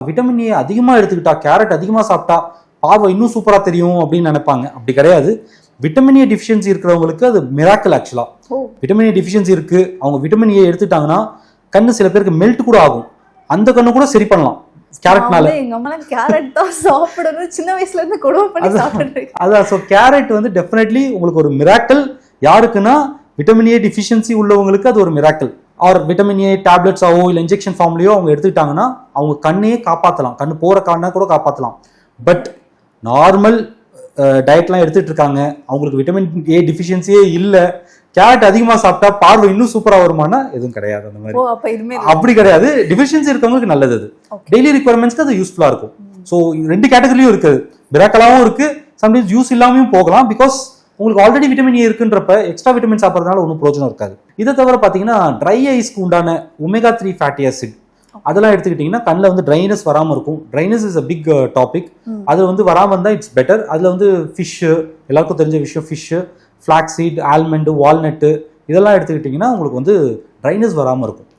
Vitamin A அதிகமாக எடுத்துக்கிட்டா, carrot அதிகமாக சாப்பிட்டா பார்வை இன்னும் சூப்பராக தெரியும் அப்படின்னு நினைப்பாங்க. அப்படி கிடையாது. விட்டமின் ஏ டிஃபிஷியன்சி இருக்கிறவங்களுக்கு அது மிராக்கிள். ஆக்சுவலாக விட்டமின் ஏ டிஃபிஷியன்சி இருக்கு, அவங்க விட்டமின் ஏ எடுத்துட்டாங்கன்னா கண்ணு சில பேருக்கு மெல்ட் கூட ஆகும். அந்த கண்ணு கூட சரி பண்ணலாம் கேரட்னால. எங்க அம்மா கேரட் தான் சாப்பிடணும் சின்ன வயசுல இருந்து கொடுமை பண்ணி சாப்பிடுறேன். அதான். ஸோ கேரட் வந்து டெஃபினெட்லி உங்களுக்கு ஒரு மிராக்கிள். யாருக்குன்னா விட்டமின் ஏ டிஃபிஷியன்சி உள்ளவங்களுக்கு அது ஒரு மிராக்கிள். ஆர் விட்டமின் ஏ டேப்லெட்ஸாவோ இல்லை இன்ஜெக்ஷன் ஃபார்ம்லையோ அவங்க எடுத்துக்கிட்டாங்கன்னா அவங்க கண்ணையே காப்பாற்றலாம், கண்ணு போகிற கண்ணை கூட காப்பாற்றலாம். பட் நார்மல் டயட்லாம் எடுத்துட்டு இருக்காங்க, அவங்களுக்கு விட்டமின் ஏ டிஃபிஷியன்சியே இல்லை, கேரட் அதிகமாக சாப்பிட்டா பார்வை இன்னும் சூப்பராக வருமானா எதுவும் கிடையாது. அந்த மாதிரி அப்படி கிடையாது. டிஃபிஷியன்சி இருக்கவங்களுக்கு நல்லது. அது டெய்லி ரிக்வயர்மெண்ட்ஸ்க்கு அது யூஸ்ஃபுல்லாக இருக்கும். ஸோ 2 கேட்டகரியும் இருக்குது. மிராக்கலாகவும் இருக்குது, சம்டைம்ஸ் யூஸ் இல்லாமையும் போகலாம். பிகாஸ் உங்களுக்கு ஆல்ரெடி விட்டமின் ஏ இருக்குன்றப்ப எக்ஸ்ட்ரா விட்டமின் சாப்பிட்றதுனால ஒன்றும் பிரோஜனம் இருக்காது. இதை தவிர பார்த்தீங்கன்னா ட்ரை ஐஸ்க்கு உண்டான ஒமேகா 3 ஃபேட்டி ஆசிட் அதெல்லாம் எடுத்துக்கிட்டிங்கன்னா கண்ணில் வந்து ட்ரைனஸ் வராமல் இருக்கும். Dryness is a big topic. அது வந்து வராமல் இருந்தால் இட்ஸ் பெட்டர். அதில் வந்து ஃபிஷ்ஷு, எல்லாருக்கும் தெரிஞ்ச விஷயம், ஃபிஷ்ஷு, ஃப்ளாக்ஸீட், ஆல்மண்டு, வால்நட்டு இதெல்லாம் எடுத்துக்கிட்டிங்கன்னா உங்களுக்கு வந்து ட்ரைனஸ் வராமல் இருக்கும்.